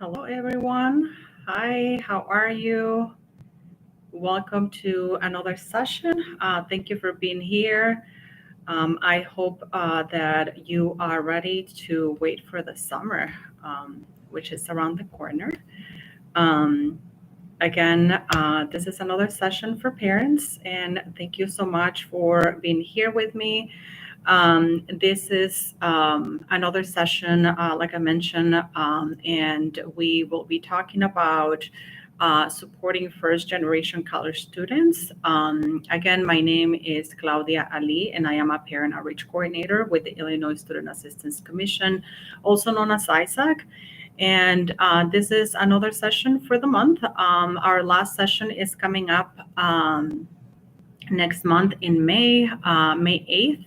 Hello, everyone. Hi, how are you? Welcome to another session. Thank you for being here. I hope that you are ready to wait for the summer, which is around the corner. Um, again, this is another session for parents, and thank you so much for being here with me. This is another session, like I mentioned, and we will be talking about supporting first generation college students. Again, my name is Claudia Aly, and I am a parent outreach coordinator with the Illinois Student Assistance Commission, also known as ISAC. And this is another session for the month. Our last session is coming up. Next month in May, May 8th,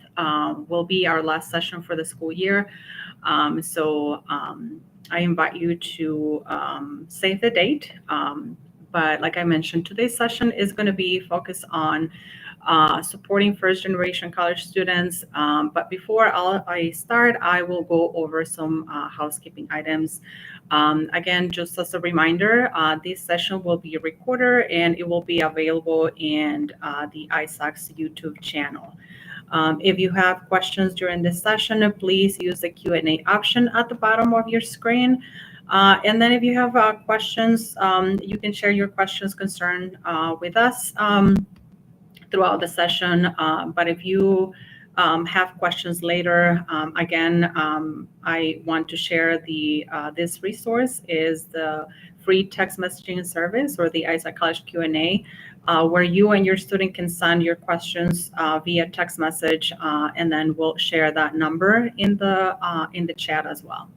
will be our last session for the school year. So I invite you to save the date. But like I mentioned, today's session is going to be focused on supporting first generation college students. But before I start, I will go over some housekeeping items. Again, just as a reminder, this session will be recorded and it will be available in the ISAC's YouTube channel. If you have questions during this session, please use the Q&A option at the bottom of your screen. And then if you have questions, you can share your questions concern with us throughout the session. But if you have questions later, I want to share this resource is the free text messaging service or the ISAC College Q&A, where you and your student can send your questions via text message, and then we'll share that number in the chat as well.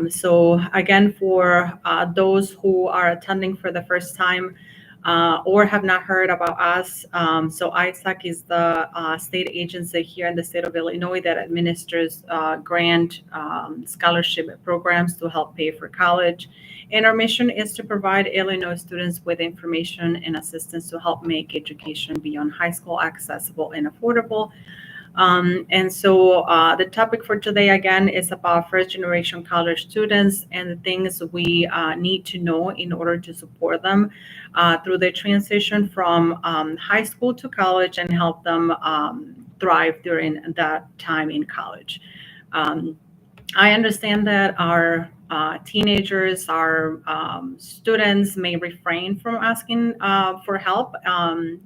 So again, for those who are attending for the first time or have not heard about us, so ISAC is the state agency here in the state of Illinois that administers grant scholarship programs to help pay for college. And our mission is to provide Illinois students with information and assistance to help make education beyond high school accessible and affordable. And so the topic for today again is about first generation college students and the things we need to know in order to support them through the transition from high school to college and help them thrive during that time in college. Um, I understand that our teenagers, our students may refrain from asking for help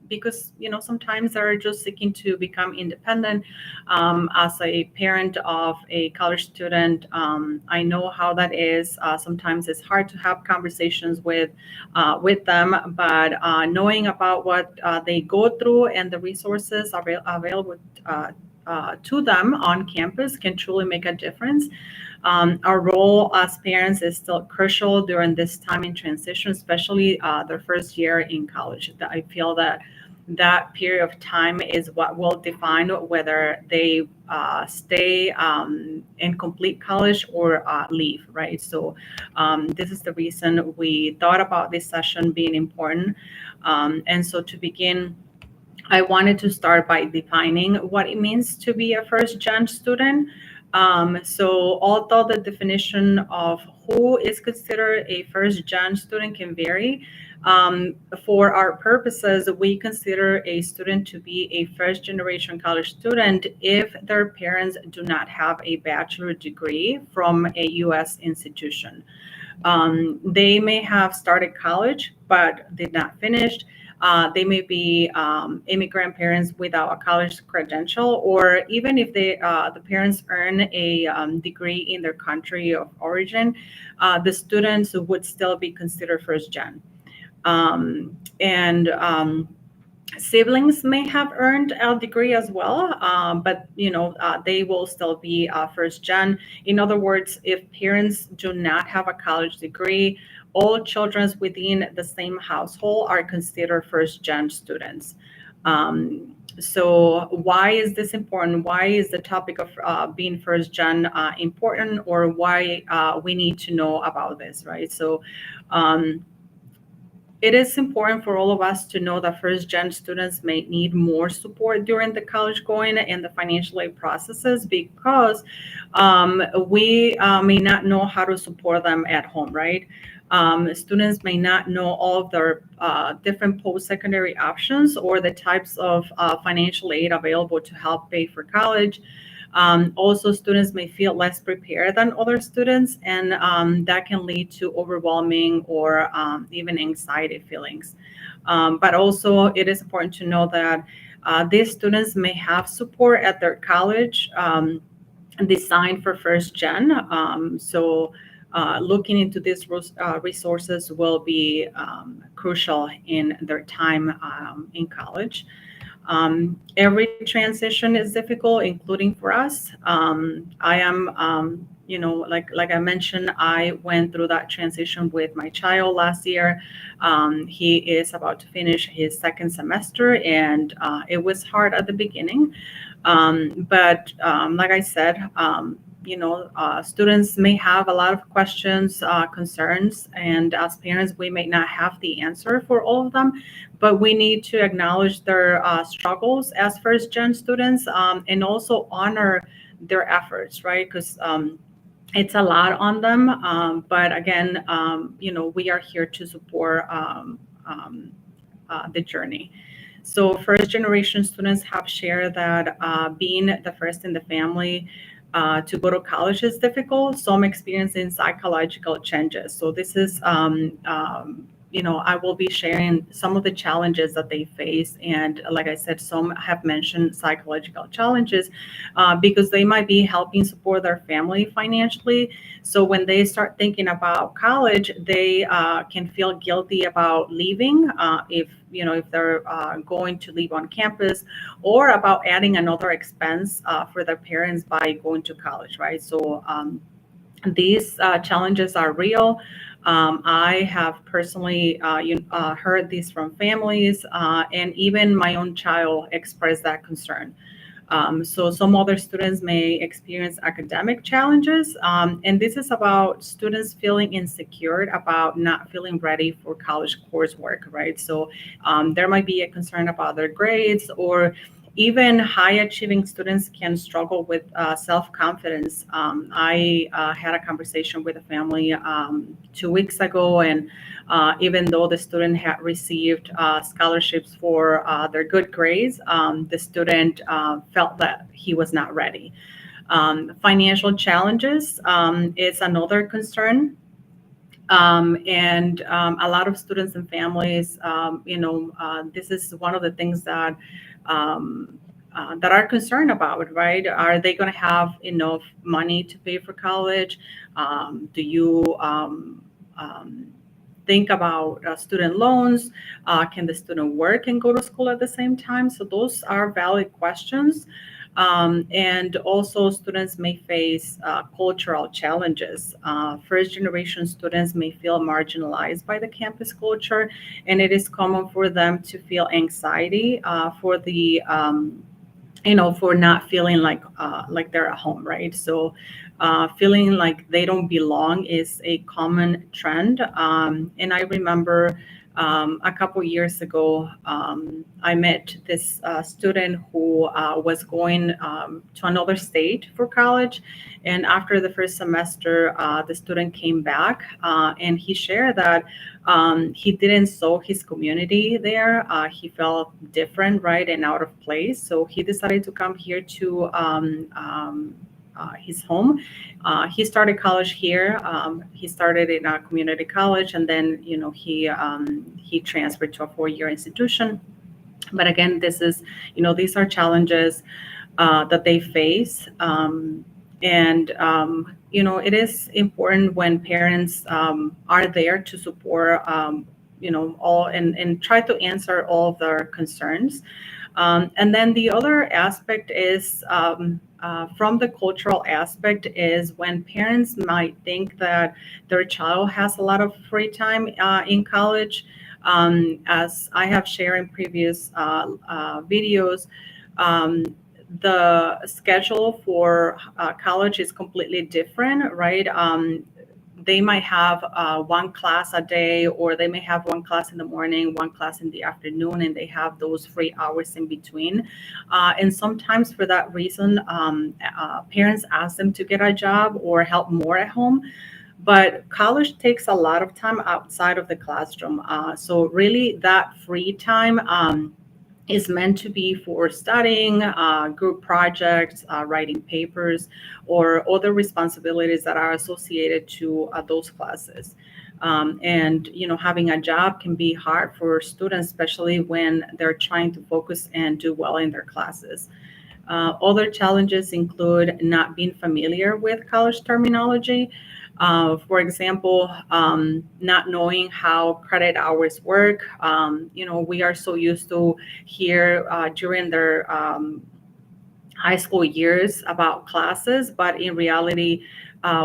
because sometimes they're just seeking to become independent. As a parent of a college student, I know how that is. Sometimes it's hard to have conversations with them, but knowing about what they go through and the resources available to them on campus can truly make a difference. Our role as parents is still crucial during this time in transition, especially their first year in college. I feel that period of time is what will define whether they stay in complete college or leave, right? So this is the reason we thought about this session being important. And so to begin, I wanted to start by defining what it means to be a first gen student. So although the definition of who is considered a first gen student can vary, for our purposes, we consider a student to be a first generation college student if their parents do not have a bachelor degree from a U.S. institution. They may have started college but did not finish. They may be immigrant parents without a college credential, or even if the parents earn a degree in their country of origin, the students would still be considered first gen. And siblings may have earned a degree as well, but they will still be first gen. In other words, if parents do not have a college degree, all children within the same household are considered first gen students. So why is this important? Why is the topic of being first gen important, or why we need to know about this, right? So um, it is important for all of us to know that first gen students may need more support during the college going and the financial aid processes, because we may not know how to support them at home, right? Students may not know all of their different post-secondary options or the types of financial aid available to help pay for college. Also, students may feel less prepared than other students, and that can lead to overwhelming or even anxiety feelings. But also, it is important to know that these students may have support at their college designed for first gen. Looking into these resources will be crucial in their time in college. Every transition is difficult, including for us. I am, like I mentioned, I went through that transition with my child last year. He is about to finish his second semester, and it was hard at the beginning. But like I said, students may have a lot of questions, concerns, and as parents, we may not have the answer for all of them, but we need to acknowledge their struggles as first gen students, and also honor their efforts, right? Because it's a lot on them. But again, we are here to support the journey. So, first generation students have shared that being the first in the family to go to college is difficult. Some experiencing psychological changes. So, this is, I will be sharing some of the challenges that they face. And like I said, some have mentioned psychological challenges because they might be helping support their family financially. So when they start thinking about college, they can feel guilty about leaving if they're going to leave on campus, or about adding another expense for their parents by going to college, right? So these challenges are real. I have personally heard these from families, and even my own child expressed that concern. So some other students may experience academic challenges, and this is about students feeling insecure about not feeling ready for college coursework, right? So there might be a concern about their grades, or even high achieving students can struggle with self-confidence. I had a conversation with a family 2 weeks ago, and even though the student had received scholarships for their good grades, the student felt that he was not ready. Financial challenges is another concern. And a lot of students and families, this is one of the things that are concerned about, right? Are they going to have enough money to pay for college? Do you think about student loans? Can the student work and go to school at the same time? So those are valid questions. And also, students may face cultural challenges. First generation students may feel marginalized by the campus culture, and it is common for them to feel anxiety for not feeling like they're at home, right? So feeling like they don't belong is a common trend. And I remember a couple years ago, I met this student who was going to another state for college. And after the first semester, the student came back, and he shared that he didn't saw his community there. He felt different, right, and out of place. So he decided to come here to his home. He started college here. He started in a community college, and then he transferred to a 4-year institution. But again, these are challenges that they face. And it is important when parents are there to support, all and try to answer all of their concerns. And then the other aspect is, from the cultural aspect, is when parents might think that their child has a lot of free time in college. As I have shared in previous videos, um, the schedule for college is completely different, right? they might have one class a day, or they may have one class in the morning, one class in the afternoon, and they have those free hours in between. And sometimes for that reason, parents ask them to get a job or help more at home. But college takes a lot of time outside of the classroom. So really, that free time is meant to be for studying, group projects, writing papers, or other responsibilities that are associated to those classes. And having a job can be hard for students, especially when they're trying to focus and do well in their classes. Other challenges include not being familiar with college terminology. For example, not knowing how credit hours work. We are so used to hear during their high school years about classes, but in reality,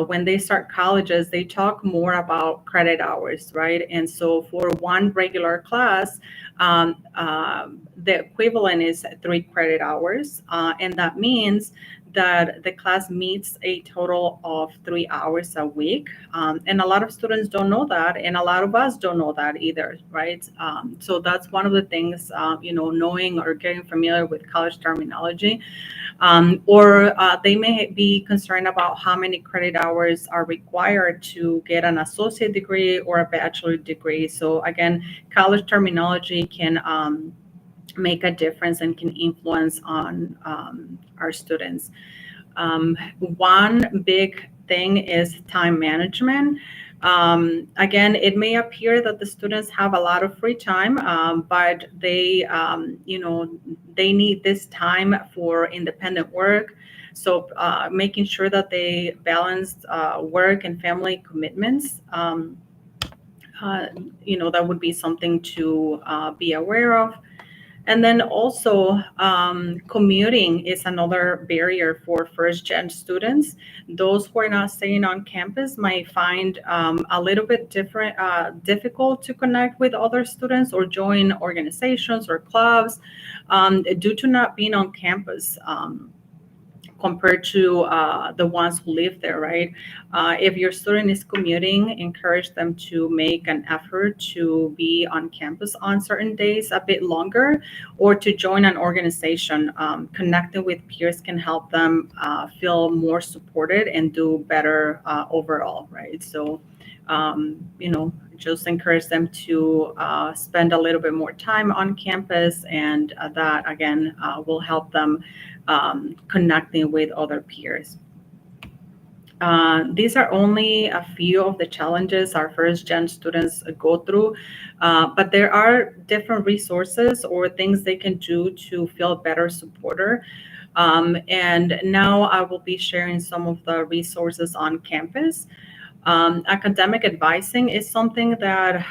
when they start colleges, they talk more about credit hours, right? And so for one regular class, the equivalent is 3 credit hours. And that means that the class meets a total of 3 hours a week. And a lot of students don't know that, and a lot of us don't know that either, right? So that's one of the things, knowing or getting familiar with college terminology. Or they may be concerned about how many credit hours are required to get an associate degree or a bachelor degree. So again, college terminology can make a difference and can influence on our students. One big thing is time management. Again, it may appear that the students have a lot of free time, but they need this time for independent work. So making sure that they balance work and family commitments. Uh, that would be something to be aware of. And then also, commuting is another barrier for first gen students. Those who are not staying on campus might find a little bit difficult to connect with other students or join organizations or clubs due to not being on campus. Compared to the ones who live there, right? If your student is commuting, encourage them to make an effort to be on campus on certain days a bit longer, or to join an organization. Connecting with peers can help them feel more supported and do better overall, right? So, just encourage them to spend a little bit more time on campus, and that again will help them connecting with other peers. These are only a few of the challenges our first gen students go through, but there are different resources or things they can do to feel better supported. And now I will be sharing some of the resources on campus. Academic advising is something that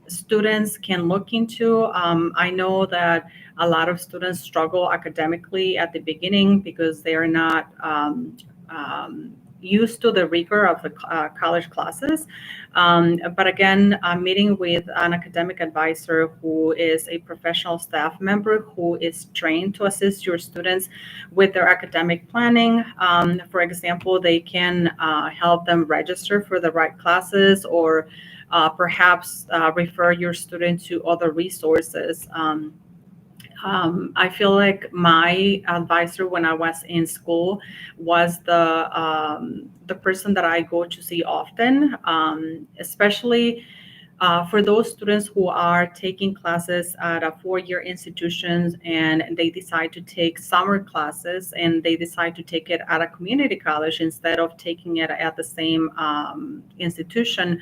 students can look into. I know that a lot of students struggle academically at the beginning because they are not used to the rigor of the college classes. But again, meeting with an academic advisor who is a professional staff member who is trained to assist your students with their academic planning. For example, they can help them register for the right classes, or perhaps refer your student to other resources. I feel like my advisor when I was in school was the person that I go to see often, especially for those students who are taking classes at a four-year institution and they decide to take summer classes, and they decide to take it at a community college instead of taking it at the same institution.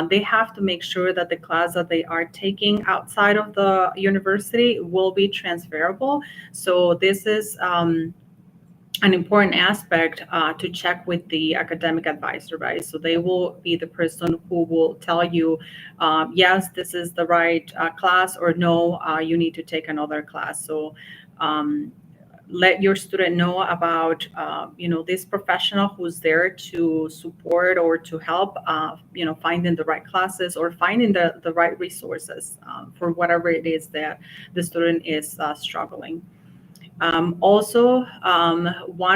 They have to make sure that the class that they are taking outside of the university will be transferable. So this is an important aspect to check with the academic advisor, right? So they will be the person who will tell you, yes, this is the right class, or no, you need to take another class. So let your student know about, this professional who's there to support or to help, finding the right classes or finding the right resources for whatever it is that the student is struggling. One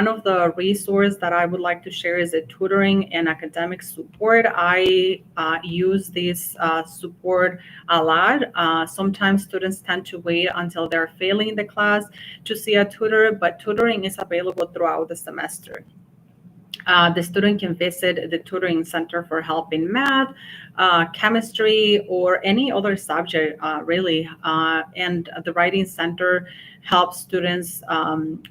of the resources that I would like to share is the tutoring and academic support. I use this support a lot. Sometimes students tend to wait until they're failing the class to see a tutor, but tutoring is available throughout the semester. The student can visit the tutoring center for help in math, chemistry, or any other subject, really. And the writing center helps students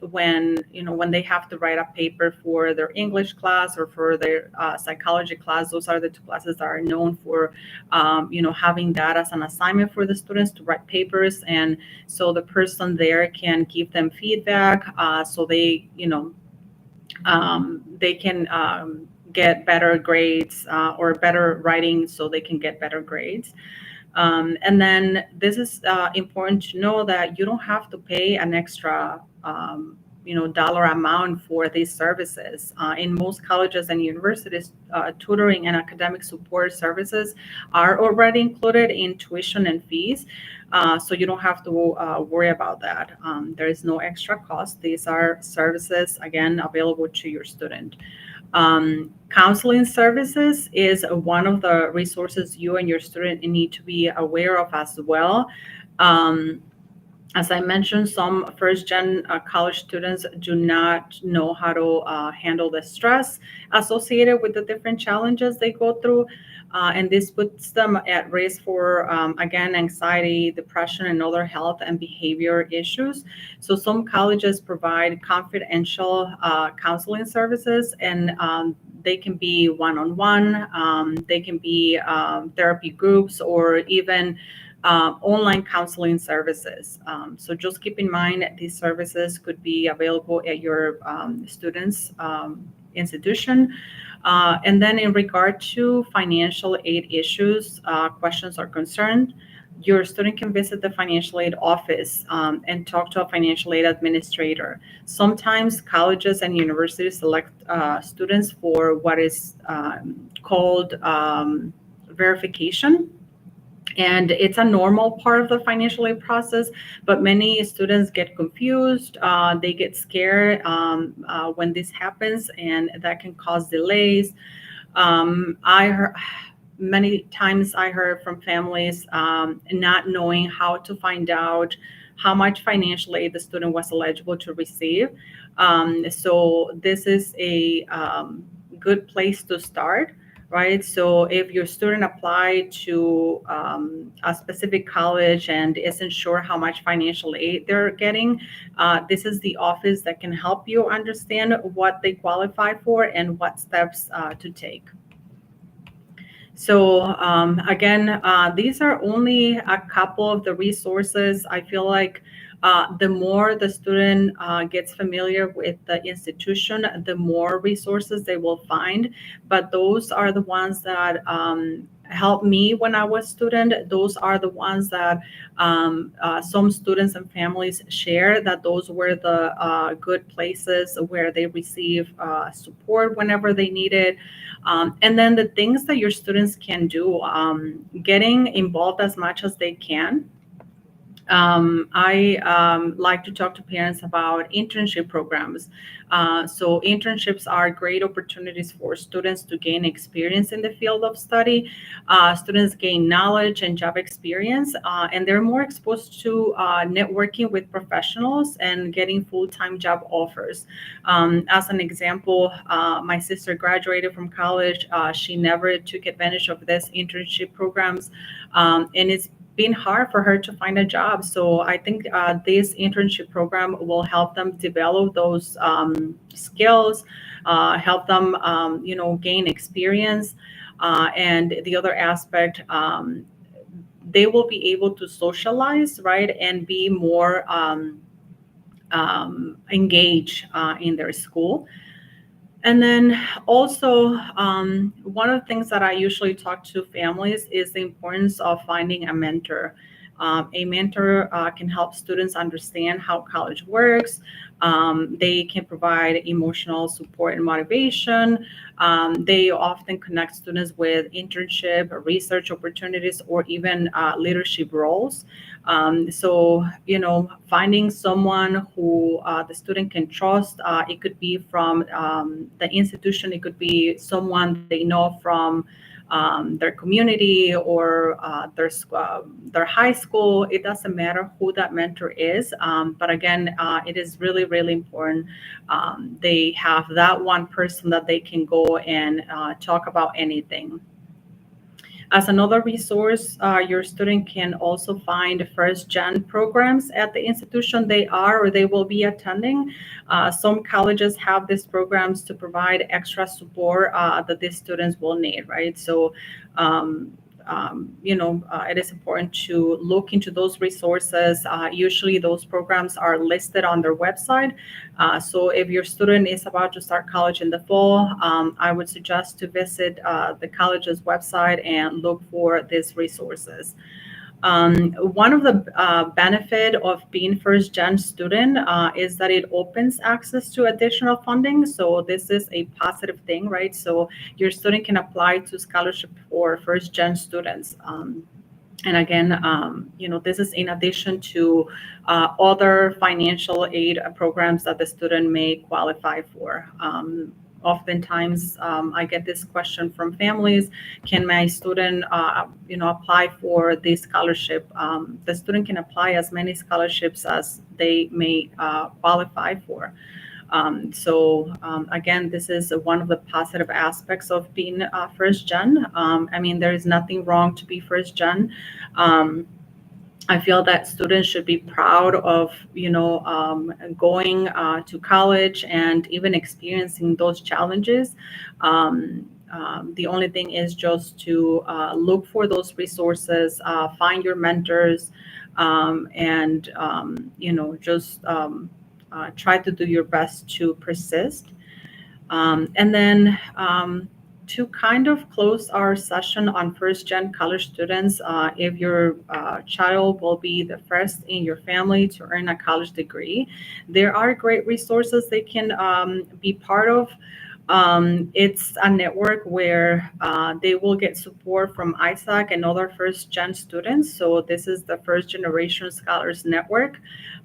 when they have to write a paper for their English class or for their psychology class. Those are the two classes that are known for, having that as an assignment for the students to write papers. And so the person there can give them feedback, so they can get better grades, or better writing so they can get better grades. And then this is important to know that you don't have to pay an extra dollar amount for these services. In most colleges and universities, tutoring and academic support services are already included in tuition and fees. So you don't have to worry about that. There is no extra cost. These are services, again, available to your student. Counseling services is one of the resources you and your student need to be aware of as well. Um, as I mentioned, some first gen college students do not know how to handle the stress associated with the different challenges they go through. And this puts them at risk for, again, anxiety, depression, and other health and behavior issues. So, some colleges provide confidential counseling services, and they can be one on one, they can be therapy groups, or even online counseling services. So just keep in mind that these services could be available at your students' institution. And then in regard to financial aid issues, questions or concerned, your student can visit the financial aid office and talk to a financial aid administrator. Sometimes colleges and universities select students for what is called verification, and it's a normal part of the financial aid process, but many students get confused, they get scared when this happens, and that can cause delays. I heard many times, I heard from families not knowing how to find out how much financial aid the student was eligible to receive. So this is a good place to start, right? So if your student applied to a specific college and isn't sure how much financial aid they're getting, this is the office that can help you understand what they qualify for and what steps to take. So again, these are only a couple of the resources. I feel like the more the student gets familiar with the institution, the more resources they will find. But those are the ones that helped me when I was a student. Those are the ones that some students and families share, that those were the good places where they receive support whenever they need it. And then the things that your students can do, getting involved as much as they can. I like to talk to parents about internship programs. So internships are great opportunities for students to gain experience in the field of study. Students gain knowledge and job experience, and they're more exposed to networking with professionals and getting full-time job offers. As an example, my sister graduated from college. She never took advantage of this internship programs, and it's been hard for her to find a job. So I think this internship program will help them develop those skills, help them, gain experience. And the other aspect, they will be able to socialize, right, and be more engaged in their school. And then also, one of the things that I usually talk to families is the importance of finding a mentor. A mentor can help students understand how college works. They can provide emotional support and motivation. They often connect students with internship, research opportunities, or even leadership roles. Finding someone who the student can trust, it could be from the institution, it could be someone they know from their community or their high school. It doesn't matter who that mentor is. But again, it is really, really important. They have that one person that they can go and talk about anything. As another resource, your student can also find first gen programs at the institution they are or they will be attending. Some colleges have these programs to provide extra support that these students will need, right? So, it is important to look into those resources. Usually, those programs are listed on their website. So, if your student is about to start college in the fall, I would suggest to visit the college's website and look for these resources. One of the benefit of being first gen student is that it opens access to additional funding. So this is a positive thing, right? So your student can apply to scholarship for first gen students. And again, this is in addition to other financial aid programs that the student may qualify for. Oftentimes, I get this question from families: can my student, apply for the scholarship? The student can apply as many scholarships as they may qualify for. Again, this is one of the positive aspects of being first gen. I mean, there is nothing wrong to be first gen. Um, I feel that students should be proud of, going to college and even experiencing those challenges. The only thing is just to look for those resources, find your mentors, and just try to do your best to persist. And then to kind of close our session on first gen college students, if your child will be the first in your family to earn a college degree, there are great resources they can be part of. It's a network where they will get support from ISAC and other first gen students. So this is the First Generation Scholars Network.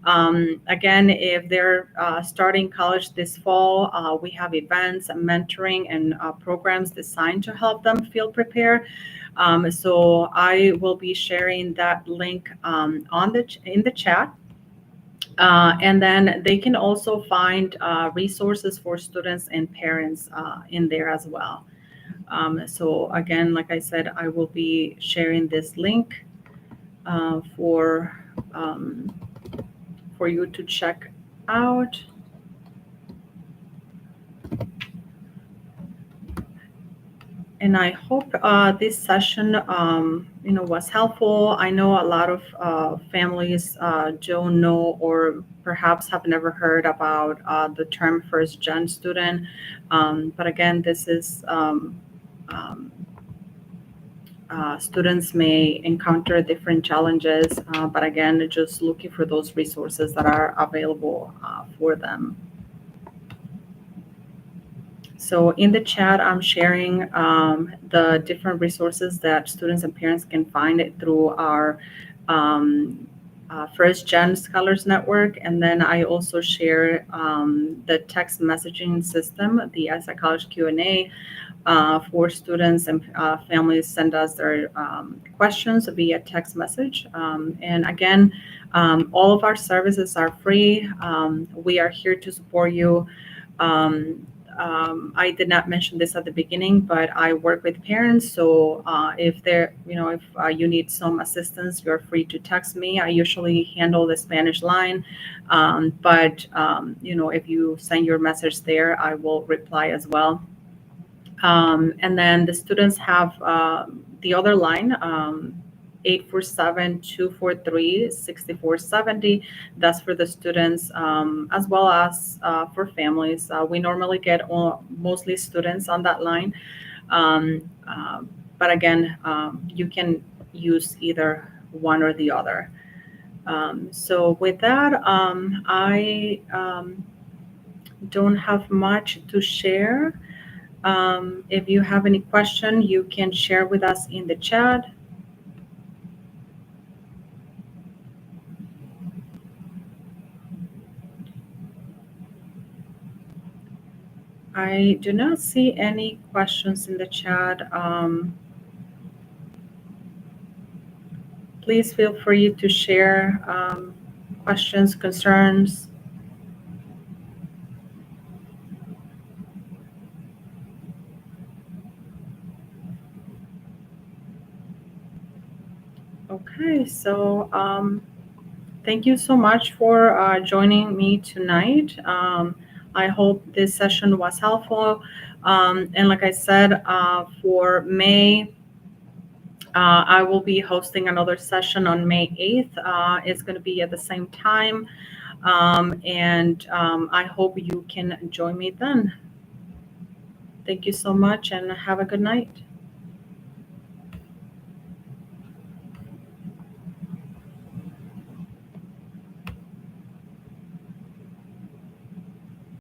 Again, if they're starting college this fall, we have events and mentoring and programs designed to help them feel prepared. So I will be sharing that link in the chat. And then they can also find resources for students and parents in there as well. So again, like I said, I will be sharing this link for you to check out. And I hope this session, was helpful. I know a lot of families don't know or perhaps have never heard about the term first gen student. But again, this is students may encounter different challenges, but again, just looking for those resources that are available for them. So in the chat, I'm sharing the different resources that students and parents can find it through our First Gen Scholars Network. And then I also share the text messaging system, the ISAC College Q&A, for students and families send us their questions via text message. And again, all of our services are free. We are here to support you. I did not mention this at the beginning, but I work with parents. So if you need some assistance, you're free to text me. I usually handle the Spanish line, but if you send your message there, I will reply as well. And then the students have the other line, 847-243-6470. That's for the students, as well as for families. We normally get mostly students on that line. But again, you can use either one or the other. So with that, I don't have much to share. If you have any question, you can share with us in the chat. I do not see any questions in the chat. Please feel free to share questions, concerns. Okay, so thank you so much for joining me tonight. I hope this session was helpful. And like I said, for May, I will be hosting another session on May 8th. It's going to be at the same time. And I hope you can join me then. Thank you so much and have a good night.